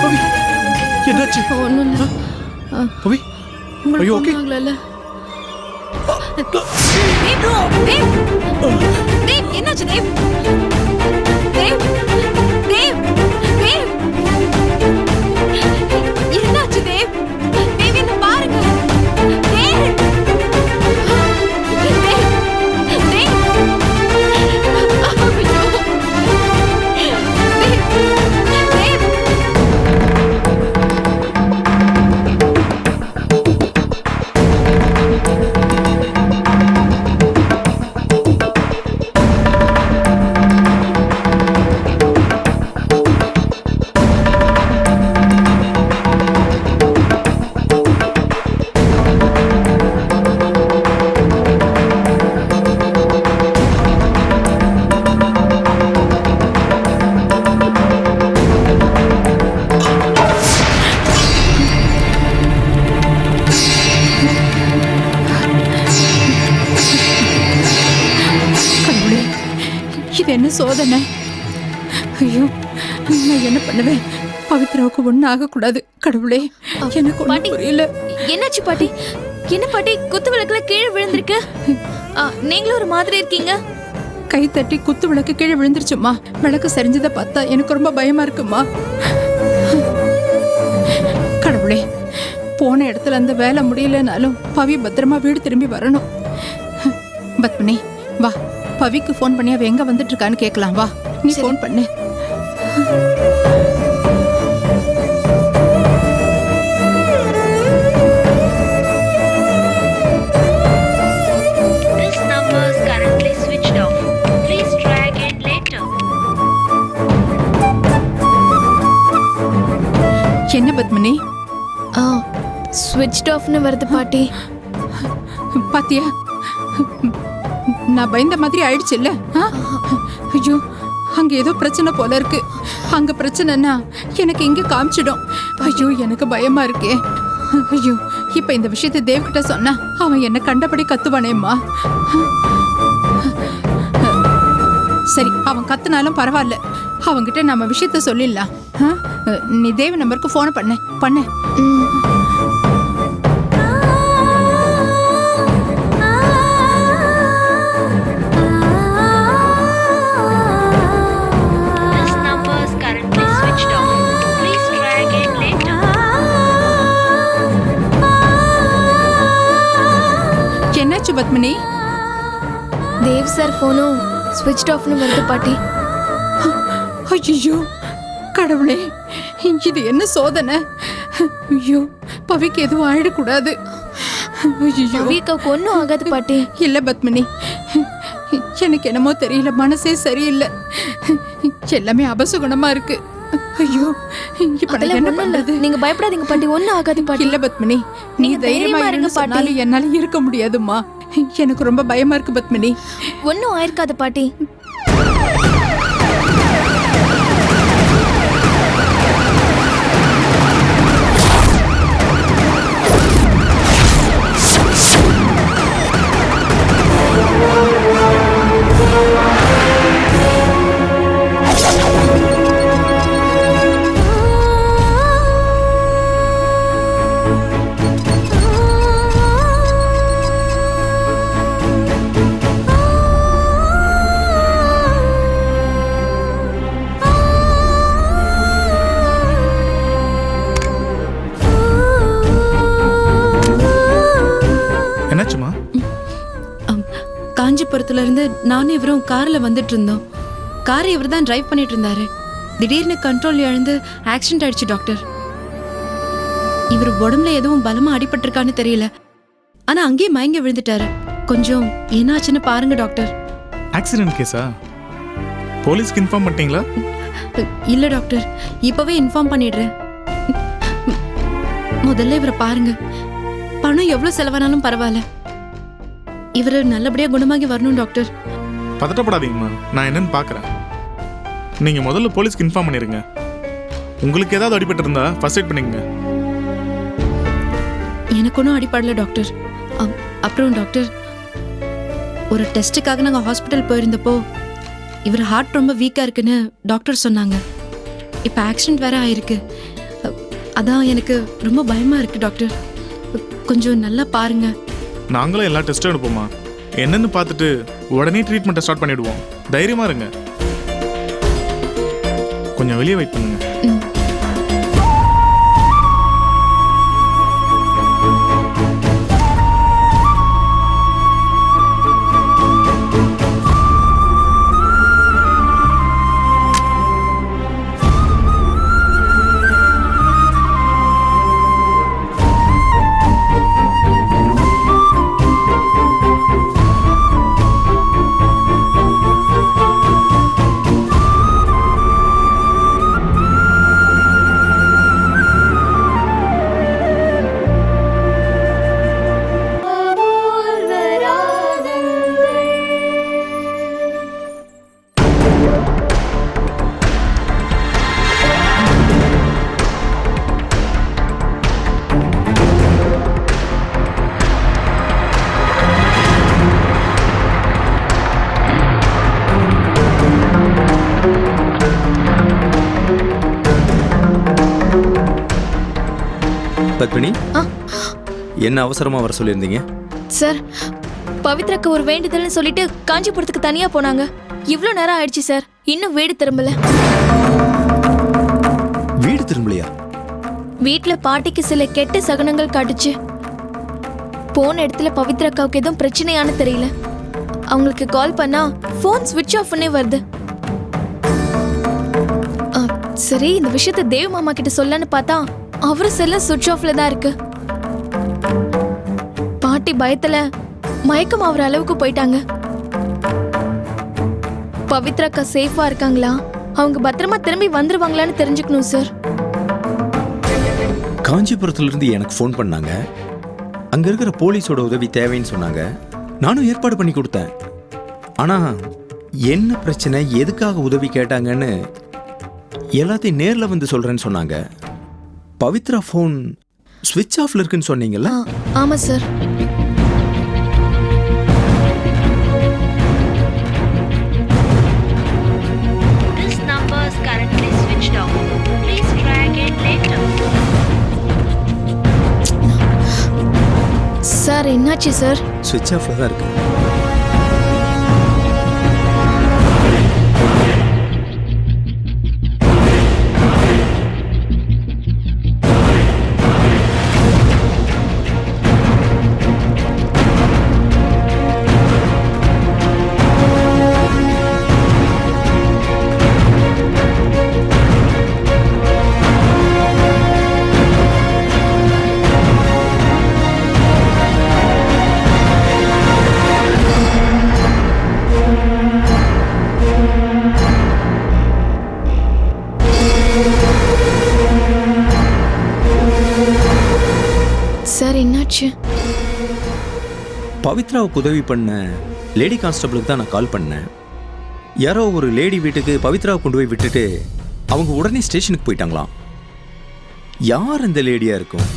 பவி என்னாச்சு? ஒன்றும் இல்லை. பவி உங்களுக்கு ஓகே? ஒன்றும் ஆகலைல்ல? தேவ், என்னாச்சு தேவ்? தேவ், தேவ், தேவ். என்னாச்சு தேவ்? தேவ், என்ன பாருங்க. தேவ், தேவ், தேவ். ஐயோ. தேவ், தேவ். கடவுளே, இது என்ன சோதனை? ஐயோ, நான் என்ன பண்ணுவேன்? பவித்ராவுக்கு ஒன்றும் ஆகக்கூடாது. கடவுளே, எனக்கு ஒன்றும் பாட்டி. புரியல. என்னாச்சு பாட்டி? என்ன பாட்டி, குத்து விளக்குல கீழே விழுந்திருக்கு? நீங்களும் ஒரு மாதிரி இருக்கீங்க. கை தட்டி குத்து விளக்கு கீழே விழுந்துருச்சுமா. விளக்கு சரிஞ்சதை பார்த்தா எனக்கு ரொம்ப பயமா இருக்குமா. கடவுளே, போன இடத்துல அந்த வேலை முடியலனாலும் பவி பத்திரமா வீடு திரும்பி வரணும். பத்மினி, வா, பவிக்கு ஃபோன் பண்ணி அவ எங்க வந்துட்டு இருக்கான்னு கேட்கலாம். வா, நீ ஃபோன் பண்ணு. This number is currently switched off. Please try again later. என்ன பத்மினி, ஸ்விட்ச் ஆஃப்னு வருது பாட்டி. பாத்தியா? நான் பயந்த மாதிரி ஆயிடுச்சு இல்ல? ஐயோ, அங்க ஏதோ பிரச்சனை போல இருக்கு. அங்க பிரச்சனைனா எனக்கு இங்க காமிச்சிடும். ஐயோ, எனக்கு பயமா இருக்கே. ஐயோ, இப்ப இந்த விஷயத்தை தேவ் கிட்ட சொன்னா அவன் என்ன கண்டபடி கத்துவானேம்மா. சரி, அவன் கத்துனாலும் பரவாயில்ல, அவன்கிட்ட நம்ம விஷயத்த சொல்லிடலாம். நீ தேவ் நம்பருக்கு போன் பண்ணு. This number is currently switched off. Please try again later. என்னாச்சு பத்மினி? தேவ் சார் ஃபோனும் ஸ்விட்ச் ஆஃப்னு வருது பாட்டி. ஐயோ, கடவுளே, இது என்ன சோதனை? ஐயோ, பவிக்கு எதுவும் ஆயிடக்கூடாது. ஐயோ, பவிக்கு ஒன்றும் ஆகாது பாட்டி. இல்ல பத்மினி, எனக்கு என்னமோ தெரியல, மனசே சரியில்லை. எல்லாமே அபசகுணமா இருக்கு. ஐயோ, இப்ப நான் என்ன பண்றது? நீங்க பயப்படாதீங்க பாட்டி, ஒன்றும் ஆகாது பாட்டி. இல்ல பத்மினி, நீ நீங்க தைரியமா தைரியமா இருங்க இருங்க பாட்டி. சொன்னாலும் என்னால இருக்க முடியாதும்மா. எனக்கு ரொம்ப பயமா இருக்கு பத்மினி. ஒன்றும் ஆயிருக்காது பாட்டி. என்னாச்சுமா? காஞ்சிபுரத்துல இருந்து நானும் இவரும் கார்ல வந்துட்டு இருந்தோம். காரை இவர் தான் டிரைவ் பண்ணிட்டு இருந்தாரு. திடீர்னு கண்ட்ரோல் இழந்து ஆக்சிடென்ட் ஆயிடுச்சு டாக்டர். இவர் உடம்புல எதுவும் பலமா அடிபட்டிருக்கான்னு தெரியல, ஆனா அங்கேயே மயங்கி விழுந்துட்டாரு. கொஞ்சம் என்னாச்சுன்னு பாருங்க டாக்டர். ஆக்சிடென்ட் கேஸா? போலீஸ்க்கு இன்ஃபார்ம் பண்ணிட்டீங்களா? இல்ல டாக்டர், இப்பவே இன்ஃபார்ம் பண்ணிடுறேன். முதல்ல இவரை பாருங்க. பணம் எவ்வளவு செலவானாலும் பரவாயில்ல, இவரு நல்லபடியா குணமாகி வரணும் டாக்டர். பதட்டப்படாதீங்கம்மா, நான் என்னன்னு பார்க்குறேன். நீங்கள் முதல்ல போலீஸ்க்கு இன்ஃபார்ம் பண்ணிடுங்க. உங்களுக்கு ஏதாவது அடிபட்டு இருந்தா ஃபர்ஸ்ட் எய்ட் பண்ணிக்கங்க. எனக்கு ஒன்றும் அடிப்படல டாக்டர். அப்புறம் டாக்டர், ஒரு டெஸ்ட்டுக்காக நாங்கள் ஹாஸ்பிட்டல் போயிருந்தப்போ இவர் ஹார்ட் ரொம்ப வீக்காக இருக்குன்னு டாக்டர் சொன்னாங்க. இப்போ ஆக்சிடென்ட் வேற ஆயிருக்கு. அதான் எனக்கு ரொம்ப பயமா இருக்கு டாக்டர். கொஞ்சம் நல்லா பாருங்க. நாங்களும் எல்லா டெஸ்ட்டும் எடுப்போம்மா. என்னன்னு பார்த்துட்டு உடனே ட்ரீட்மெண்ட்டை ஸ்டார்ட் பண்ணிடுவோம். தைரியமா இருங்க. கொஞ்சம் வெளியே வெயிட் பண்ணுங்க. பத்மினி, என்ன அவசரமா வர சொல்லியிருந்தீங்க? சார், பவித்ராக்கு ஒரு வேண்டுதல்னு சொல்லிட்டு காஞ்சிபுரத்துக்கு தனியா போனாங்க. இவ்ளோ நேரம் ஆயிடுச்சு சார், இன்னும் வீடு திரும்பல. வீடு திரும்பலையா? வீட்ல பாட்டிக்கு சில கெட்ட சகுனங்கள் காட்டுச்சு. போன இடத்துல பவித்ராக்காவுக்கு எதுவும் பிரச்சனையானு தெரியல. அவங்களுக்கு கால் பண்ணா போன் ஸ்விட்ச் ஆஃப்னே வருது. சரி, இந்த விஷயத்தை தேவ் மாமா கிட்ட சொல்லன்னு பார்த்தா அவரு செல்ல சுவிட்ச் ஆஃப்ல தான் இருக்கு. பாட்டி பயத்துல மயக்கம் ஆகுற அளவுக்கு போயிட்டாங்க. பவித்ராக்கா சேஃபா இருக்காங்களா, அவங்க பத்திரமா திரும்பி வந்துருவாங்களான்னு தெரிஞ்சுக்கணும் சார். காஞ்சிபுரத்துல இருந்து எனக்கு ஃபோன் பண்ணாங்க. அங்க இருக்கிற போலீஸோட உதவி தேவைன்னு சொன்னாங்க. நானும் ஏற்பாடு பண்ணி கொடுத்தேன். ஆனா என்ன பிரச்சனை, எதுக்காக உதவி கேட்டாங்கன்னு எல்லாத்தையும் நேர்ல வந்து சொல்றேன்னு சொன்னாங்க. பவித்ரா ஃபோன் ஸ்விட்ச் ஆஃப்ல இருக்குன்னு சொன்னீங்கல்ல? ஆமா sir. This number is currently switched off. Please try again later. Sir, என்னாச்சு சார்? ஸ்விட்ச் ஆஃப்ல தான் இருக்கு. சார், என்னாச்சு? பவித்ராவுக்கு உதவி பண்ண லேடி கான்ஸ்டபிளுக்கு தான் நான் கால் பண்ணேன். யாரோ ஒரு லேடி வீட்டுக்கு பவித்ராவை கொண்டு போய் விட்டுட்டு அவங்க உடனே ஸ்டேஷனுக்கு போயிட்டாங்களாம். யார் அந்த லேடியா இருக்கும்?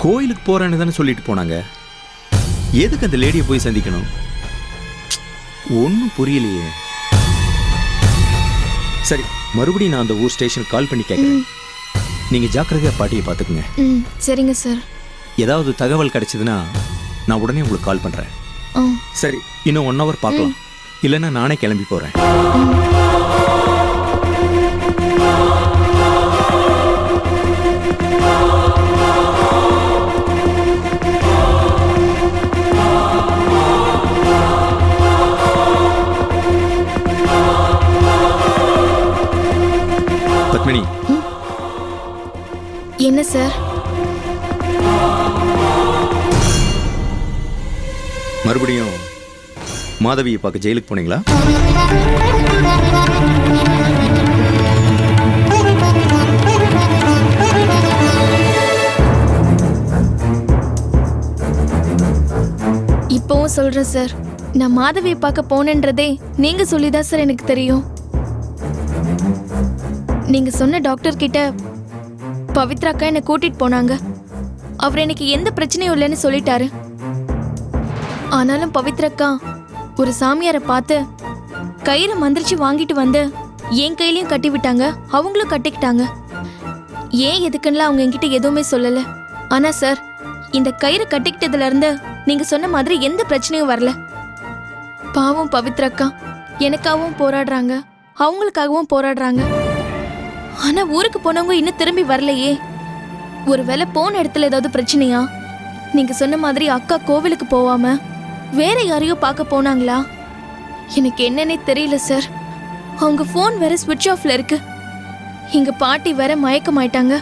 கோயிலுக்கு போறேன்னு தானே சொல்லிட்டு போனாங்க. எதுக்கு அந்த லேடியை போய் சந்திக்கணும்? ஒன்றும் புரியலையே. சரி, மறுபடியும் நான் அந்த ஊர் ஸ்டேஷனுக்கு கால் பண்ணி கேட்குறேன். நீங்க ஜாக்கிரதையா பாட்டியை பார்த்துக்குங்க. சரிங்க சார். ஏதாவது தகவல் கிடைச்சதுன்னா நான் உடனே உங்களுக்கு கால் பண்றேன். சரி, இன்னும் 1 hour பார்க்கலாம். இல்லைன்னா நானே கிளம்பி போறேன். பத்மினி. என்ன சார்? மறுபடியும் மாதவியை பார்க்க ஜெயிலுக்கு போனீங்களா? இப்பவும் சொல்றேன் சார், நான் மாதவியை பார்க்க போனேன்றதே நீங்க சொல்லிதான் சார் எனக்கு தெரியும். நீங்க சொன்ன டாக்டர் கிட்ட பவித்ராக்கா என்னை கூட்டிட்டு போனாங்க. அவர் எனக்கு எந்த பிரச்சனையும் இல்லைன்னு சொல்லிட்டாரு. ஆனாலும் பவித்ராக்கா ஒரு சாமியாரை பார்த்து கயிறை மந்திரிச்சு வாங்கிட்டு வந்து என் கையிலயும் கட்டி விட்டாங்க, அவங்களும் கட்டிக்கிட்டாங்க. ஏன் எதுக்குன்னா அவங்க என்கிட்ட எதுவுமே சொல்லல. ஆனா சார், இந்த கயிறு கட்டிக்கிட்டதுல இருந்து நீங்க சொன்ன மாதிரி எந்த பிரச்சனையும் வரல. பாவம் பவித்ரக்கா எனக்காகவும் போராடுறாங்க, அவங்களுக்காகவும் போராடுறாங்க. ஆனா ஊருக்கு போனவங்க இன்னும் திரும்பி வரலையே. ஒருவேளை போன இடத்துல ஏதாவது பிரச்சனையா? நீங்க சொன்ன மாதிரி அக்கா கோவிலுக்கு போவாம வேற யாரையோ பார்க்க போனாங்களா? எனக்கு என்னன்னே தெரியல சார். அவங்க ஃபோன் வேற ஸ்விட்ச் ஆஃப்ல இருக்கு. எங்க பாட்டி வேற மயக்கமாயிட்டாங்க.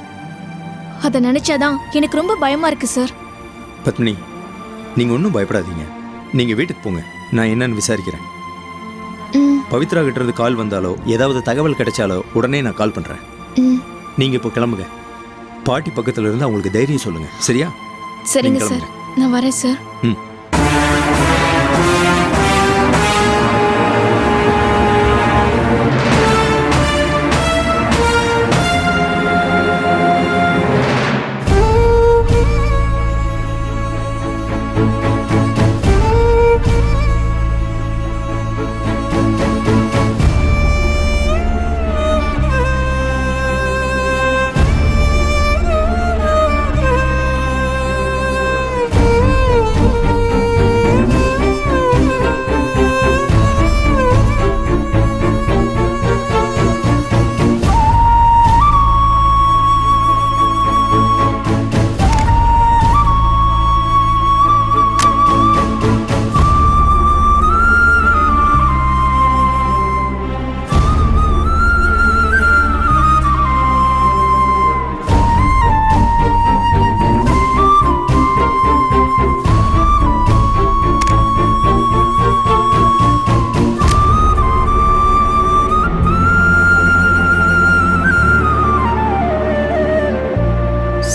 அதை நினைச்சாதான் எனக்கு ரொம்ப பயமா இருக்கு சார். பத்மினி, நீங்கள் ஒன்றும் பயப்படாதீங்க. நீங்கள் வீட்டுக்கு போங்க, நான் என்னன்னு விசாரிக்கிறேன். ம், பவித்ரா கிட்ட இருந்து கால் வந்தாலோ ஏதாவது தகவல் கிடைச்சாலோ உடனே நான் கால் பண்ணுறேன். ம். நீங்கள் இப்போ கிளம்புங்க. பாட்டி பக்கத்தில் இருந்து அவங்களுக்கு தைரியம் சொல்லுங்கள், சரியா? சரிங்க நீங்க சார், நான் வரேன் சார். ம்.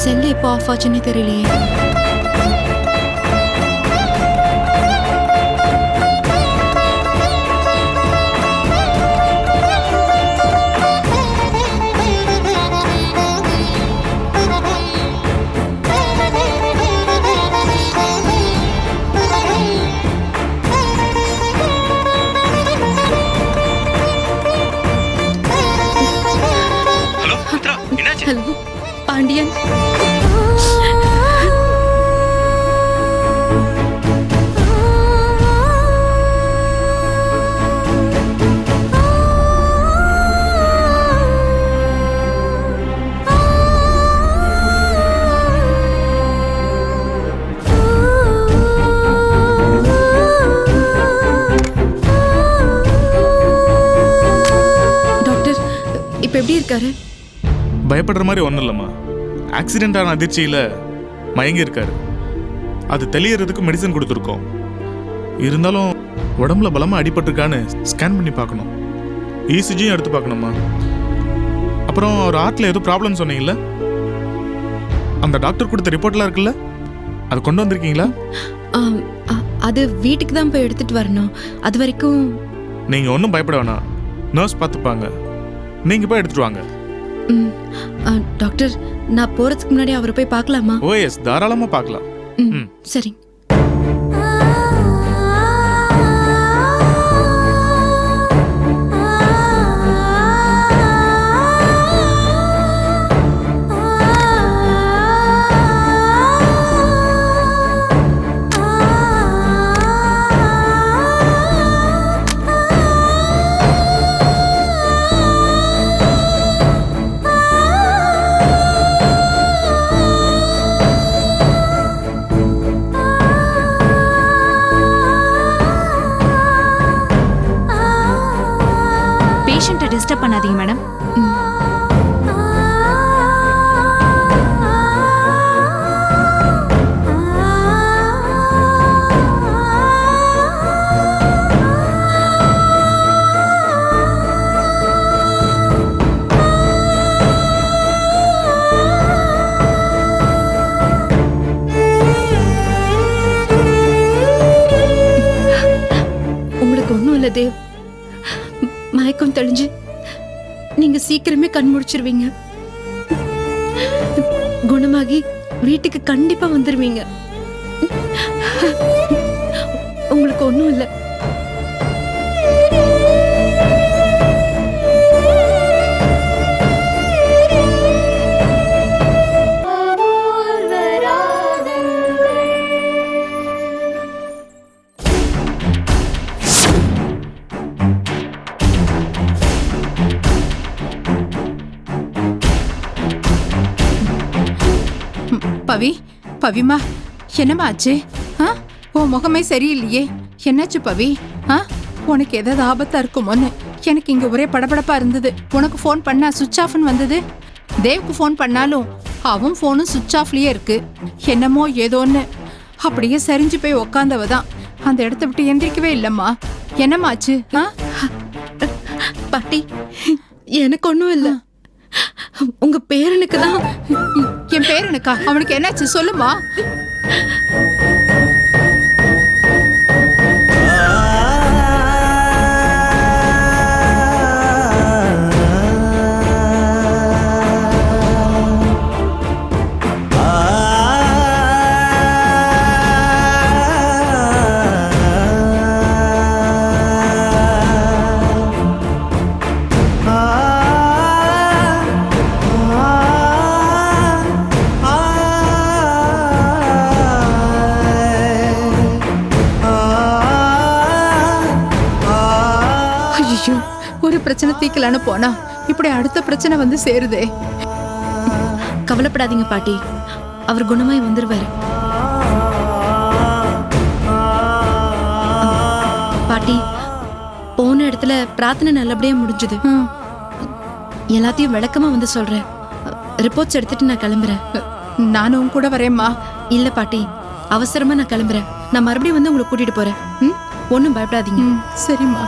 செல்லு எப்போ ஆஃப் ஆச்சுன்னே தெரியலையே. ஹலோ பாண்டியன். டாக்டர் இப்ப எப்படி இருக்காரு? பயப்படுற மாதிரி ஒன்றும் இல்லைம்மா. ஆக்சிடென்ட் ஆன அதிர்ச்சியில் மயங்கி இருக்காரு. அது தெளியறதுக்கு மெடிசன் கொடுத்துருக்கோம். இருந்தாலும் உடம்புல பலமாக அடிபட்டிருக்கான்னு ஸ்கேன் பண்ணி பார்க்கணும். இசிஜியும் எடுத்து பார்க்கணுமா. அப்புறம் ஒரு ஹார்ட்டில் ஏதோ ப்ராப்ளம் சொன்னீங்கல்ல, அந்த டாக்டர் கொடுத்த ரிப்போர்ட்லாம் இருக்குல்ல, அது கொண்டு வந்திருக்கீங்களா? அது வீட்டுக்கு தான் போய் எடுத்துட்டு வரணும். அது வரைக்கும் நீங்கள் ஒன்றும் பயப்பட வேணாம், நர்ஸ் பார்த்துப்பாங்க. நீங்கள் போய் எடுத்துட்டு வாங்க. டாக்டர், நான் போறதுக்கு முன்னாடி அவரை போய் பார்க்கலாமா? ஓஎஸ், தாராளமாக பார்க்கலாம். ம். சரி. பேஷண்ட்டை டிஸ்டர்ப் பண்ணாதீங்க மேடம். உங்களுக்கு ஒன்றும் இல்லை தேவ். மயக்கம் தெளிஞ்சு நீங்க சீக்கிரமே கண் முடிச்சிருவீங்க. குணமாகி வீட்டுக்கு கண்டிப்பா வந்துருவீங்க. உங்களுக்கு ஒன்றும் இல்லை. பவி, பவிமா, என்னம்மா ஆச்சு? ஆ, உன் முகமே சரியில்லையே, என்னாச்சு பவி? ஆ, உனக்கு ஏதாவது ஆபத்தா இருக்குமோன்னு எனக்கு இங்க ஒரே படபடப்பா இருந்தது. உனக்கு ஃபோன் பண்ணா சுவிட்ச் ஆஃப்னு வந்தது. தேவ்க்கு ஃபோன் பண்ணாலும் அவன் ஃபோனும் சுவிட்ச் ஆஃப்லயே இருக்கு. என்னமோ ஏதோன்னு அப்படியே சரிஞ்சு போய் உக்காந்தவ தான் அந்த இடத்த விட்டு எந்திரிக்கவே இல்லம்மா. என்னம்மாச்சு? ஆ, பாட்டி, எனக்கு ஒன்றும் இல்லை. உங்க பேரனுக்கு தான். என் பேரனுக்கா? அவனுக்கு என்னாச்சு சொல்லுமா? ஐயோ, ஒரு பிரச்சனை தீக்கலான்னு போனா இப்படி அடுத்த பிரச்சனை வந்து சேருதே. கவலைப்படாதீங்க பாட்டி, அவர் குணமாய் வந்துருவாரு. பாட்டி, போன இடத்துல பிரார்த்தனை நல்லபடியா முடிஞ்சது. எல்லாத்தையும் விளக்கமா வந்து சொல்றேன். ரிப்போர்ட்ஸ் எடுத்துட்டு நான் கிளம்புறேன். நானும் கூட வரேம்மா. இல்ல பாட்டி, அவசரமா நான் கிளம்புறேன். நான் மறுபடியும் வந்து உங்களை கூட்டிட்டு போறேன். ஒன்றும் பயப்படாதீங்க. சரிம்மா.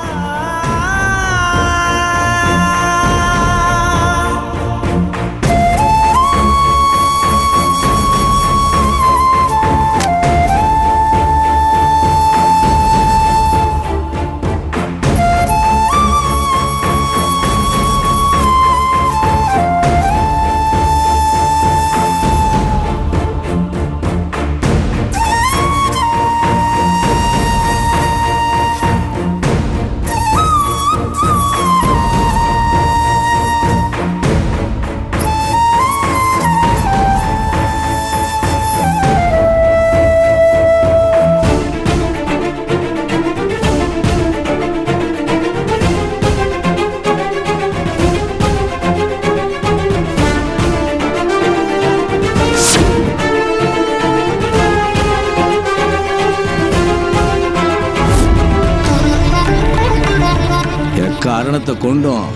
காரணத்தை கொண்டும்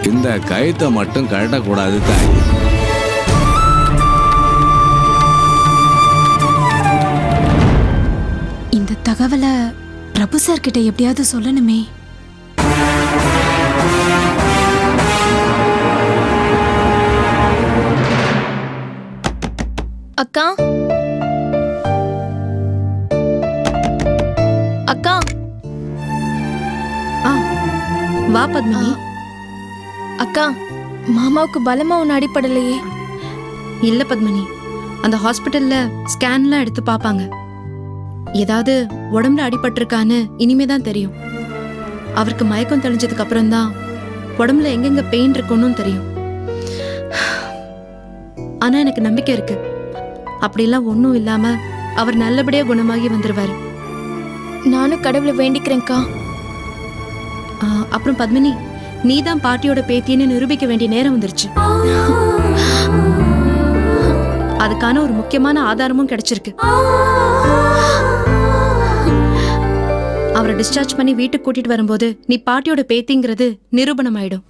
இந்த கயத்தை மட்டும் கழட்டக்கூடாது தாய். இந்த தகவலை பிரபு சார் கிட்ட எப்படியாவது சொல்லணுமே. அக்கா, அக்கா. வா பத்மினி. அக்கா, மாமாவுக்கு பலமா ஒன்று அடிப்படலையே. இல்ல பத்மினி, அந்த ஹாஸ்பிட்டல்ல ஸ்கேன்லாம் எடுத்து பார்ப்பாங்க. ஏதாவது உடம்புல அடிபட்டிருக்கான்னு இனிமே தான் தெரியும். அவருக்கு மயக்கம் தெளிஞ்சதுக்கு அப்புறம் தான் உடம்புல எங்கெங்க பெயின் இருக்குன்னு தெரியும். ஆனா எனக்கு நம்பிக்கை இருக்கு, அப்படிலாம் ஒன்றும் இல்லாம அவர் நல்லபடியா குணமாகி வந்துருவாரு. நானும் கடவுளை வேண்டிக்கிறேன்க்கா. அப்புறம் பத்மினி, நீ தான் பாட்டியோட பேத்தின்னு நிரூபிக்க வேண்டிய நேரம் வந்துருச்சு. அதுக்கான ஒரு முக்கியமான ஆதாரமும் கிடைச்சிருக்கு. அவரை டிஸ்சார்ஜ் பண்ணி வீட்டுக்கு கூட்டிட்டு வரும்போது நீ பாட்டியோட பேத்திங்கிறது நிரூபணம் ஆயிடும்.